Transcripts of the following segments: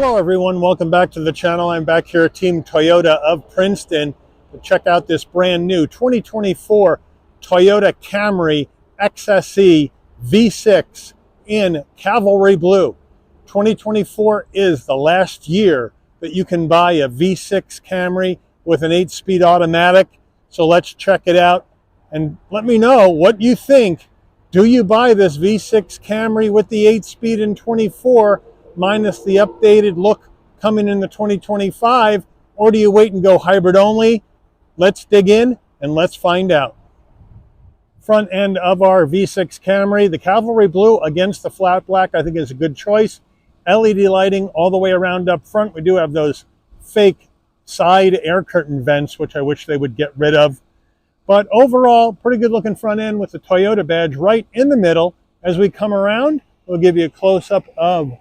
Hello everyone, welcome back to the channel. I'm back here at Team Toyota of Princeton to check out this brand new 2024 Toyota Camry XSE V6 in Cavalry Blue. 2024 is the last year that you can buy a V6 Camry with an 8-speed automatic. So let's check it out and let me know what you think. Do you buy this V6 Camry with the 8-speed in 24 minus the updated look coming in the 2025, or do you wait and go hybrid only? Let's dig in and let's find out. Front end of our V6 Camry, the Cavalry Blue against the flat black, I think is a good choice. LED lighting all the way around up front. We do have those fake side air curtain vents, which I wish they would get rid of. But overall, pretty good looking front end with the Toyota badge right in the middle. As we come around, we'll give you a close-up of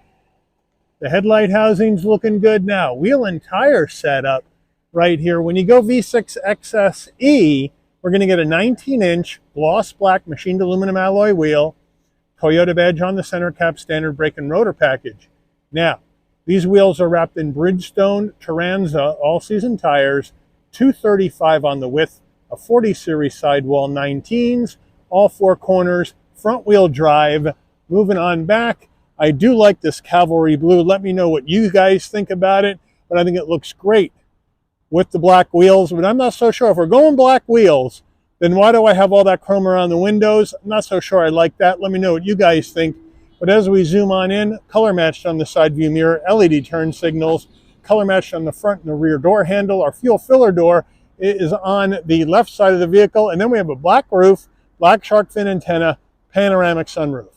the headlight housing's looking good now. Wheel and tire setup right here. When you go V6 XSE, we're going to get a 19-inch gloss black machined aluminum alloy wheel, Toyota badge on the center cap, standard brake and rotor package. Now, these wheels are wrapped in Bridgestone Turanza all-season tires, 235 on the width, a 40 series sidewall 19s, all four corners, front wheel drive. Moving on back, I do like this Cavalry Blue. Let me know what you guys think about it, but I think it looks great with the black wheels. But I'm not so sure. If we're going black wheels, then why do I have all that chrome around the windows? I'm not so sure I like that. Let me know what you guys think. But as we zoom on in, color matched on the side view mirror, LED turn signals, color matched on the front and the rear door handle. Our fuel filler door is on the left side of the vehicle. And then we have a black roof, black shark fin antenna, panoramic sunroof.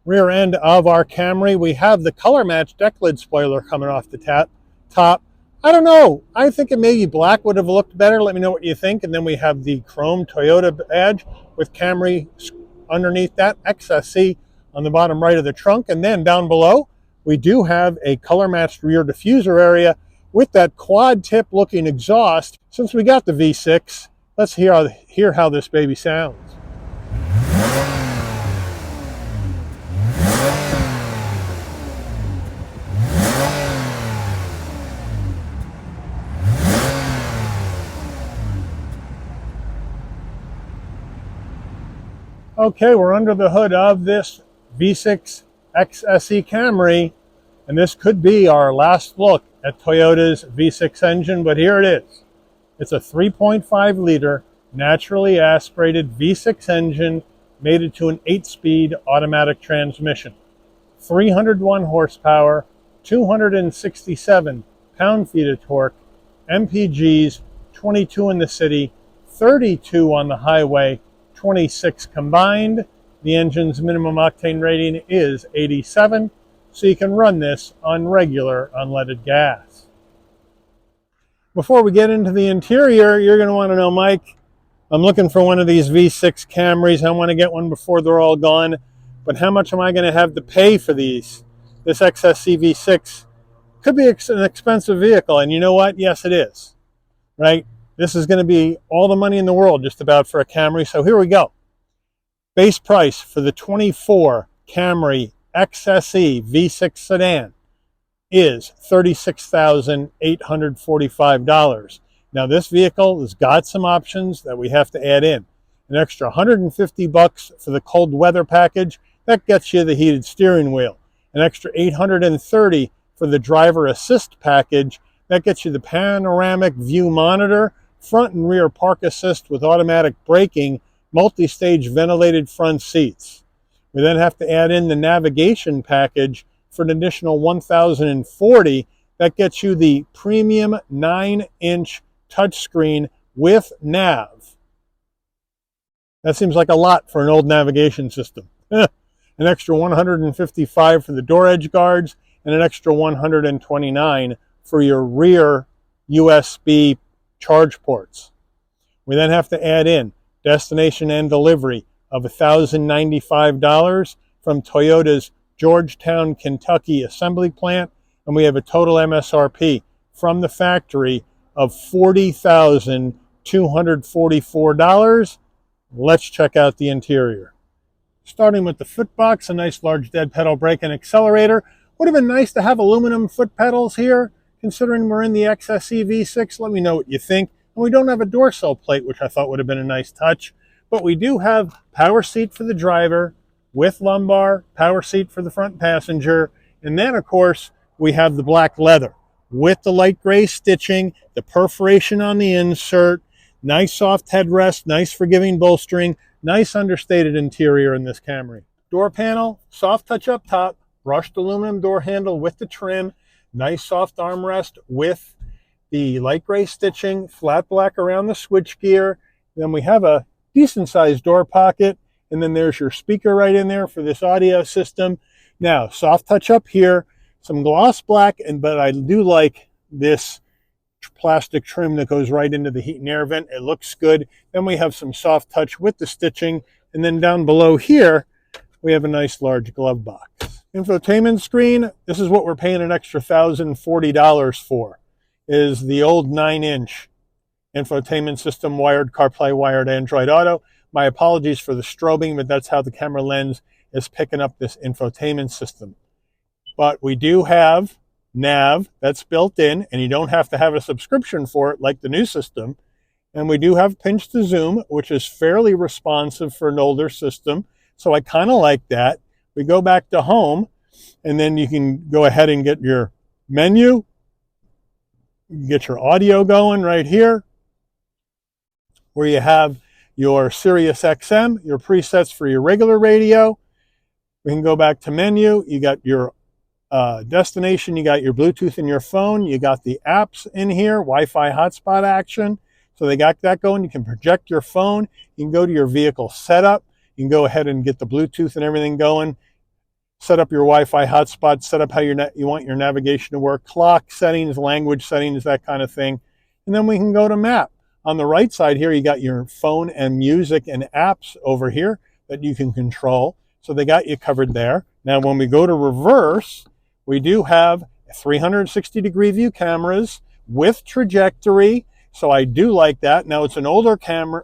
Rear end of our Camry, we have the color matched deck lid spoiler coming off the top. I don't know. I think it maybe black would have looked better. Let me know what you think. And then we have the chrome Toyota badge with Camry underneath that, XSE on the bottom right of the trunk. And then down below, we do have a color matched rear diffuser area with that quad tip looking exhaust. Since we got the V6, let's hear how this baby sounds. Okay, we're under the hood of this V6 XSE Camry, and this could be our last look at Toyota's V6 engine, but here it is. It's a 3.5 liter naturally aspirated V6 engine mated to an 8-speed automatic transmission. 301 horsepower, 267 pound-feet of torque, MPGs, 22 in the city, 32 on the highway, 26 combined. The engine's minimum octane rating is 87, so you can run this on regular unleaded gas. Before we get into the interior, you're going to want to know, Mike, I'm looking for one of these V6 Camrys. I want to get one before they're all gone, but how much am I going to have to pay for these? This XSE V6 could be an expensive vehicle, and you know what? Yes, it is, right? This is going to be all the money in the world just about for a Camry. So here we go. Base price for the 24 Camry XSE V6 sedan is $36,845. Now this vehicle has got some options that we have to add in. An extra $150 for the cold weather package. That gets you the heated steering wheel. An extra $830 for the driver assist package. That gets you the panoramic view monitor, front and rear park assist with automatic braking, multi-stage ventilated front seats. We then have to add in the navigation package for an additional $1,040. That gets you the premium 9-inch touchscreen with nav. That seems like a lot for an old navigation system. An extra $155 for the door edge guards and an extra $129 for your rear USB charge ports. We then have to add in destination and delivery of $1,095 from Toyota's Georgetown, Kentucky assembly plant, and we have a total MSRP from the factory of $40,244. Let's check out the interior. Starting with the footbox, a nice large dead pedal brake and accelerator Would have been nice to have aluminum foot pedals here, considering we're in the XSE V6. Let me know what you think. And we don't have a door sill plate, which I thought would have been a nice touch. But we do have power seat for the driver with lumbar, power seat for the front passenger. And then, of course, we have the black leather with the light gray stitching, the perforation on the insert, nice soft headrest, nice forgiving bolstering, nice understated interior in this Camry. Door panel, soft touch up top, brushed aluminum door handle with the trim, nice soft armrest with the light gray stitching, flat black around the switchgear. Then we have a decent sized door pocket, and then there's your speaker right in there for this audio system. Now, soft touch up here, some gloss black, but I do like this plastic trim that goes right into the heat and air vent. It looks good. Then we have some soft touch with the stitching, and then down below here, we have a nice large glove box. Infotainment screen, this is what we're paying an extra $1,040 for, is the old 9-inch infotainment system, wired CarPlay, wired Android Auto. My apologies for the strobing, but that's how the camera lens is picking up this infotainment system. But we do have nav that's built in, and you don't have to have a subscription for it like the new system. And we do have pinch to zoom, which is fairly responsive for an older system. So I kind of like that. We go back to home, and then you can go ahead and get your menu, get your audio going right here, where you have your Sirius XM, your presets for your regular radio. We can go back to menu. You got your destination, you got your Bluetooth in your phone, you got the apps in here, Wi-Fi hotspot action. So they got that going. You can project your phone. You can go to your vehicle setup. You can go ahead and get the Bluetooth and everything going. Set up your Wi-Fi hotspot, set up how you want your navigation to work, clock settings, language settings, that kind of thing. And then we can go to map. On the right side here, you got your phone and music and apps over here that you can control. So they got you covered there. Now, when we go to reverse, we do have 360-degree view cameras with trajectory. So I do like that. Now, it's an older camera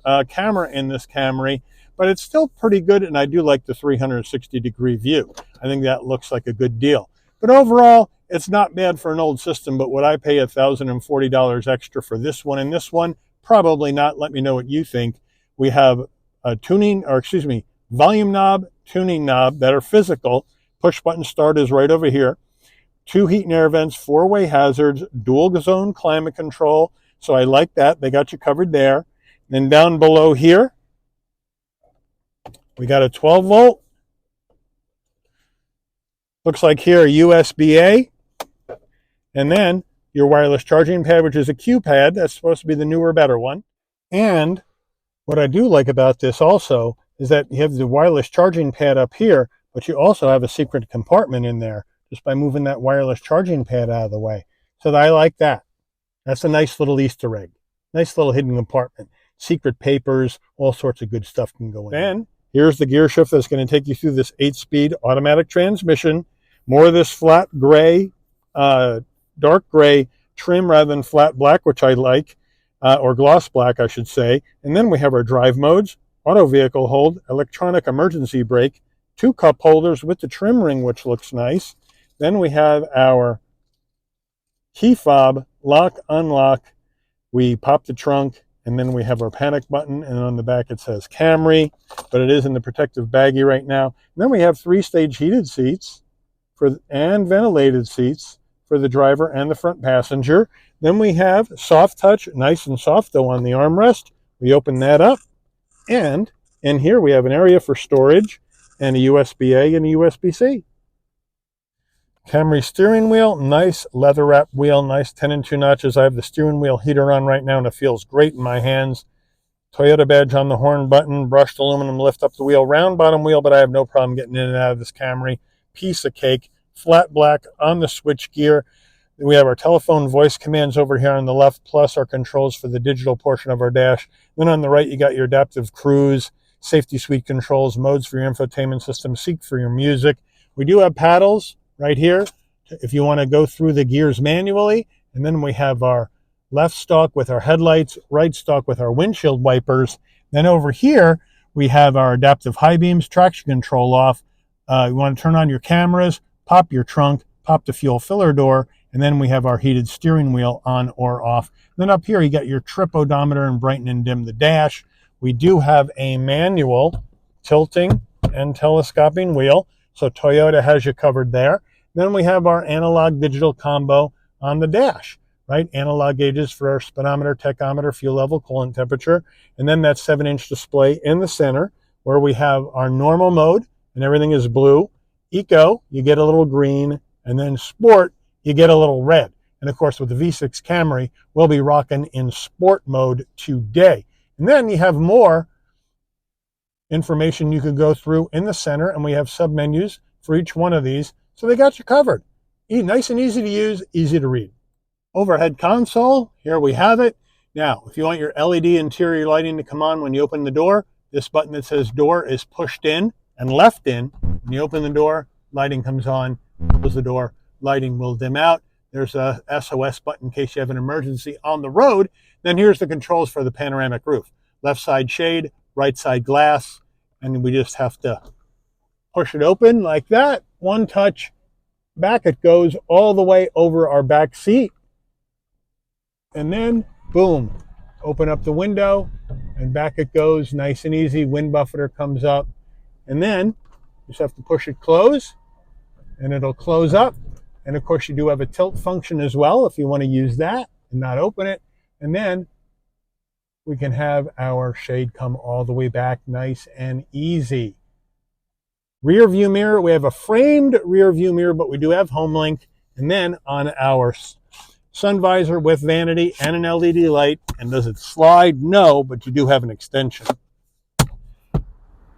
in this Camry, but it's still pretty good, and I do like the 360-degree view. I think that looks like a good deal. But overall, it's not bad for an old system, but would I pay $1,040 extra for this one and this one? Probably not. Let me know what you think. We have a volume knob, tuning knob that are physical. Push button start is right over here. 2 heat and air vents, 4-way hazards, dual zone climate control. So I like that. They got you covered there. Then down below here, we got a 12-volt. Looks like here a USB-A. And then your wireless charging pad, which is a Q pad. That's supposed to be the newer, better one. And what I do like about this also is that you have the wireless charging pad up here, but you also have a secret compartment in there just by moving that wireless charging pad out of the way. So I like that. That's a nice little Easter egg. Nice little hidden compartment. Secret papers, all sorts of good stuff can go in. Then here's the gear shift that's going to take you through this 8-speed automatic transmission. More of this flat gray, dark gray trim rather than flat black, which I like, or gloss black, I should say. And then we have our drive modes, auto vehicle hold, electronic emergency brake, 2 cup holders with the trim ring, which looks nice. Then we have our key fob, lock, unlock. We pop the trunk, and then we have our panic button, and on the back it says Camry, but it is in the protective baggie right now. And then we have 3-stage heated seats and ventilated seats for the driver and the front passenger. Then we have soft touch, nice and soft though on the armrest. We open that up, and in here we have an area for storage and a USB-A and a USB-C. Camry steering wheel, nice leather wrap wheel, nice 10 2 notches. I have the steering wheel heater on right now and it feels great in my hands. Toyota badge on the horn button, brushed aluminum lift up the wheel, round bottom wheel, but I have no problem getting in and out of this Camry. Piece of cake, flat black on the switch gear. We have our telephone voice commands over here on the left, plus our controls for the digital portion of our dash. Then on the right, you got your adaptive cruise, safety suite controls, modes for your infotainment system, seek for your music. We do have paddles right here if you want to go through the gears manually. And then we have our left stalk with our headlights, right stalk with our windshield wipers. Then over here, we have our adaptive high beams, traction control off. You want to turn on your cameras, pop your trunk, pop the fuel filler door, and then we have our heated steering wheel on or off. And then up here, you got your trip odometer and brighten and dim the dash. We do have a manual tilting and telescoping wheel, so Toyota has you covered there. Then we have our analog digital combo on the dash, right? Analog gauges for our speedometer, tachometer, fuel level, coolant temperature, and then that 7-inch display in the center where we have our normal mode and everything is blue. Eco, you get a little green, and then Sport, you get a little red. And of course, with the V6 Camry, we'll be rocking in Sport mode today. And then you have more information you could go through in the center, and we have sub-menus for each one of these. So they got you covered. Nice and easy to use, easy to read. Overhead console, here we have it. Now, if you want your LED interior lighting to come on when you open the door, this button that says door is pushed in and left in. When you open the door, lighting comes on. Close the door, lighting will dim out. There's a SOS button in case you have an emergency on the road. Then here's the controls for the panoramic roof. Left side shade, right side glass, and we just have to push it open like that. One touch, back it goes all the way over our back seat. And then, boom, open up the window, and back it goes, nice and easy. Wind buffeter comes up, and then you just have to push it close, and it'll close up. And of course, you do have a tilt function as well if you want to use that and not open it. And then we can have our shade come all the way back, nice and easy. Rear view mirror, we have a framed rear view mirror, but we do have home link. And then on our sun visor with vanity and an LED light. And does it slide? No, but you do have an extension.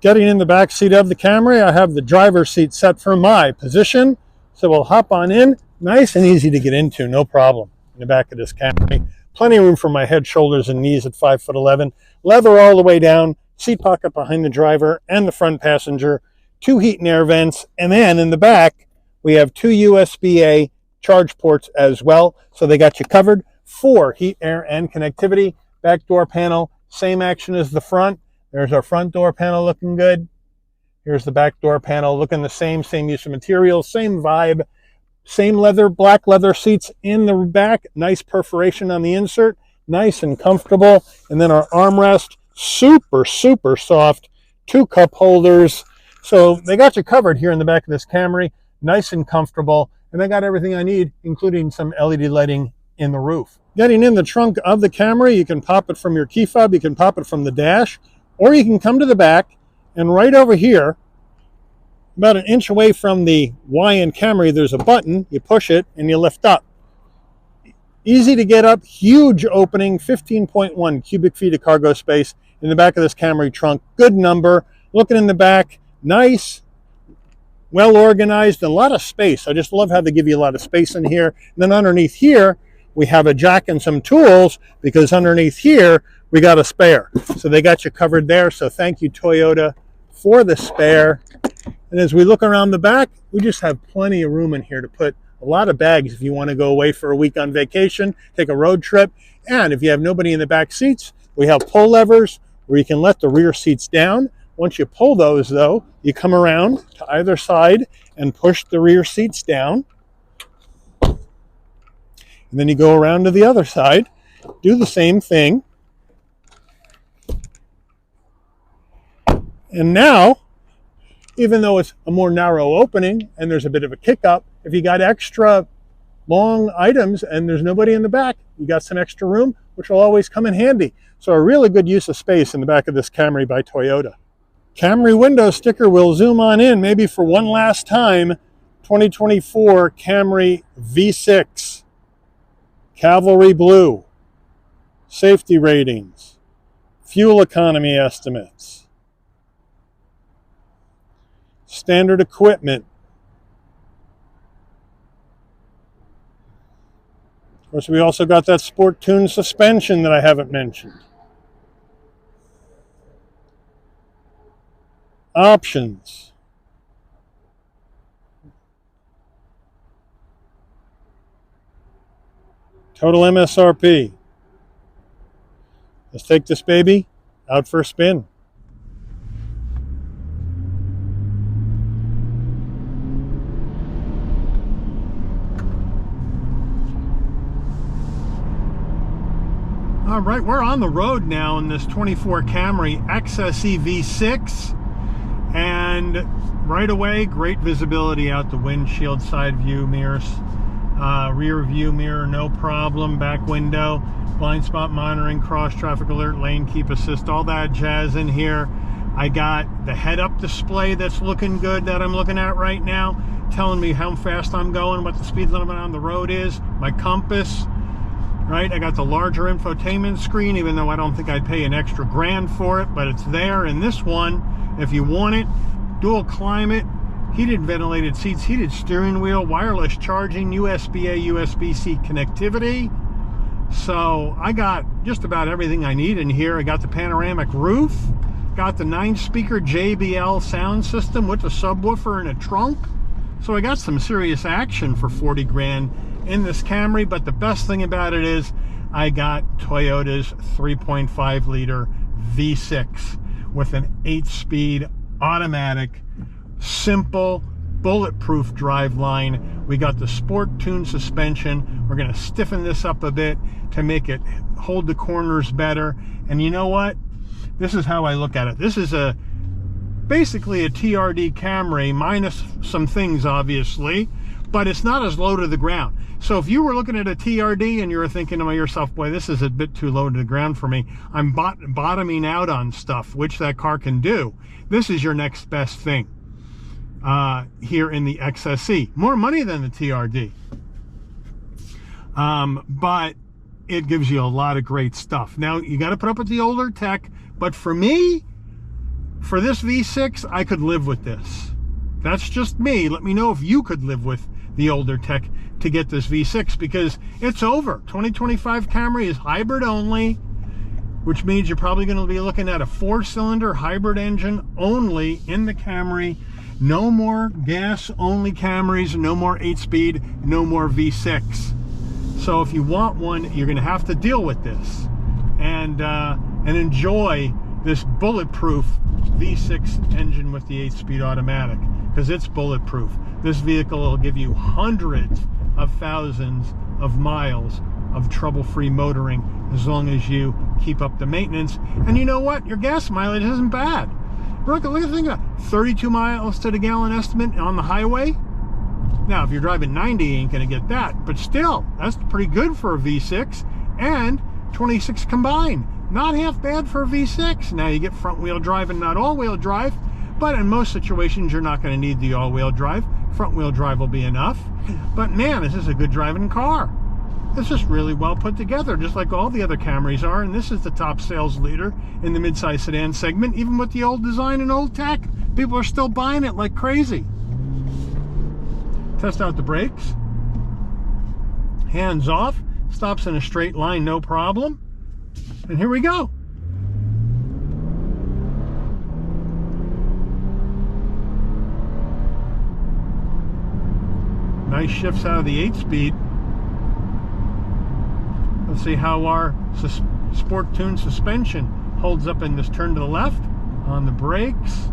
Getting in the back seat of the Camry, I have the driver's seat set for my position. So we'll hop on in, nice and easy to get into, no problem. In the back of this Camry, plenty of room for my head, shoulders, and knees at 5'11". Leather all the way down, seat pocket behind the driver and the front passenger, 2 heat and air vents, and then in the back, we have 2 USB-A charge ports as well. So they got you covered for heat, air, and connectivity. Back door panel, same action as the front. There's our front door panel looking good. Here's the back door panel looking the same use of materials, same vibe, same leather, black leather seats in the back. Nice perforation on the insert, nice and comfortable. And then our armrest, super soft, 2 cup holders. So they got you covered here in the back of this Camry, nice and comfortable. And I got everything I need, including some LED lighting in the roof. Getting in the trunk of the Camry, you can pop it from your key fob, you can pop it from the dash, or you can come to the back, and right over here, about 1 inch away from the Y in Camry, there's a button. You push it and you lift up. Easy to get up, huge opening, 15.1 cubic feet of cargo space in the back of this Camry trunk. Good number. Looking in the back, nice, well organized, a lot of space. I just love how they give you a lot of space in here. And then underneath here, we have a jack and some tools, because underneath here, we got a spare. So they got you covered there. So thank you, Toyota, for the spare. And as we look around the back, we just have plenty of room in here to put a lot of bags if you want to go away for a week on vacation, take a road trip. And if you have nobody in the back seats, we have pull levers where you can let the rear seats down. Once you pull those, though, you come around to either side and push the rear seats down. And then you go around to the other side, do the same thing. And now, even though it's a more narrow opening and there's a bit of a kick up, if you got extra long items and there's nobody in the back, you got some extra room, which will always come in handy. So a really good use of space in the back of this Camry by Toyota. Camry window sticker, we'll zoom on in maybe for one last time. 2024 Camry V6. Cavalry blue. Safety ratings. Fuel economy estimates. Standard equipment. Of course, we also got that Sport Tune suspension that I haven't mentioned. Options. Total MSRP. Let's take this baby out for a spin. All right, we're on the road now in this 24 Camry XSE V6, and right away, great visibility out the windshield, side view mirrors, rear view mirror, no problem, back window, blind spot monitoring, cross traffic alert, lane keep assist, all that jazz in here. I got the head-up display that's looking good that I'm looking at right now, telling me how fast I'm going, what the speed limit on the road is, my compass. Right, I got the larger infotainment screen, even though I don't think I'd pay an extra grand for it, but it's there. And this one, if you want it, dual climate, heated ventilated seats, heated steering wheel, wireless charging, USB-A, USB-C connectivity. So I got just about everything I need in here. I got the panoramic roof, got the 9-speaker JBL sound system with the subwoofer and a trunk. So I got some serious action for 40 grand in this Camry, but the best thing about it is I got Toyota's 3.5 liter V6 with an 8-speed automatic, simple, bulletproof driveline. We got the sport tune suspension. We're going to stiffen this up a bit to make it hold the corners better. And you know what? This is how I look at it. This is basically a TRD Camry minus some things, obviously, but it's not as low to the ground. So if you were looking at a TRD and you were thinking to yourself, boy, this is a bit too low to the ground for me, I'm bottoming out on stuff, which that car can do. This is your next best thing here in the XSE. More money than the TRD. But it gives you a lot of great stuff. Now, you got to put up with the older tech, but for me, for this V6, I could live with this. That's just me. Let me know if you could live with the older tech to get this V6, because it's over. 2025 Camry is hybrid only, which means you're probably going to be looking at a 4-cylinder hybrid engine only in the Camry. No more gas only Camrys, no more 8-speed, no more V6. So if you want one, you're going to have to deal with this and enjoy this bulletproof V6 engine with the 8-speed automatic, because it's bulletproof. This vehicle will give you hundreds of thousands of miles of trouble-free motoring as long as you keep up the maintenance. And you know what? Your gas mileage isn't bad. Look at the thing, 32 miles to the gallon estimate on the highway. Now, if you're driving 90, you ain't gonna get that, but still, that's pretty good for a V6, and 26 combined. Not half bad for a V6. Now you get front wheel drive and not all wheel drive, but in most situations you're not going to need the all wheel drive. Front wheel drive will be enough. But man, this is a good driving car. It's just really well put together, just like all the other Camrys are, and this is the top sales leader in the midsize sedan segment. Even with the old design and old tech, people are still buying it like crazy. Test out the brakes. Hands off. Stops in a straight line, no problem. And here we go. Nice shifts out of the 8-speed. Let's see how our sport tune suspension holds up in this turn to the left on the brakes.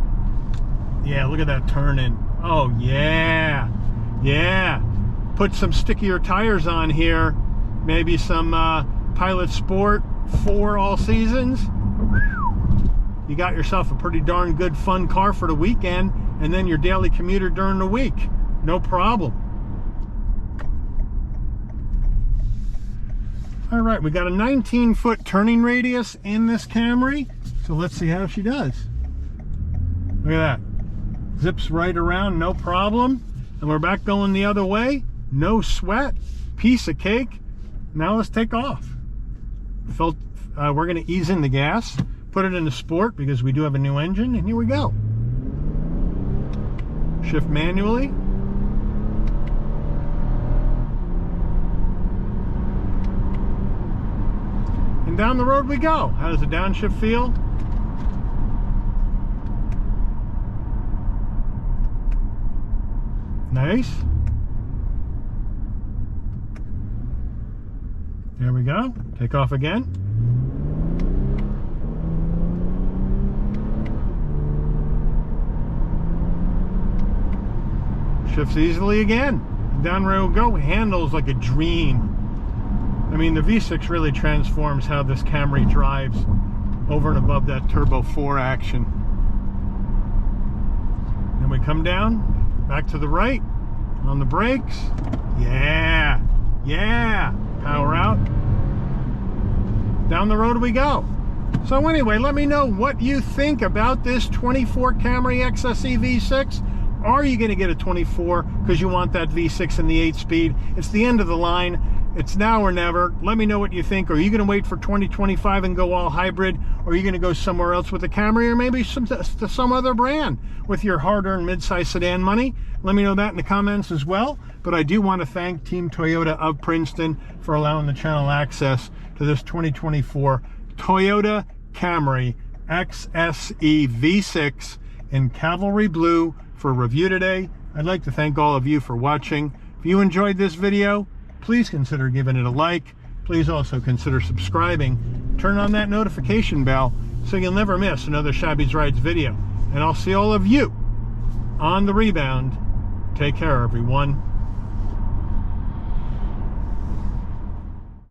Yeah, look at that turn in. Oh yeah, yeah. Put some stickier tires on here. Maybe some Pilot Sport 4 all seasons. You got yourself a pretty darn good fun car for the weekend, and then your daily commuter during the week. No problem. All right, we got a 19-foot turning radius in this Camry, so let's see how she does. Look at that. Zips right around, no problem. And we're back going the other way. No sweat. Piece of cake. Now let's take off. We're going to ease in the gas, put it into sport because we do have a new engine, and here we go. Shift manually. And down the road we go. How does the downshift feel? Nice. There we go. Take off again. Shifts easily again. Down road we go. Handles like a dream. I mean, the V6 really transforms how this Camry drives over and above that Turbo 4 action. Then we come down, back to the right, on the brakes. Yeah, yeah, power out. Down the road we go. So anyway, let me know what you think about this 24 Camry XSE V6. Are you going to get a 24 because you want that V6 and the 8-speed? It's the end of the line. It's now or never. Let me know what you think. Are you going to wait for 2025 and go all hybrid? Or are you going to go somewhere else with the Camry, or maybe some other brand with your hard-earned mid-size sedan money? Let me know that in the comments as well. But I do want to thank Team Toyota of Princeton for allowing the channel access to this 2024 Toyota Camry XSE V6 in Cavalry Blue for review today. I'd like to thank all of you for watching. If you enjoyed this video, please consider giving it a like. Please also consider subscribing. Turn on that notification bell so you'll never miss another Shabby's Rides video. And I'll see all of you on the rebound. Take care, everyone.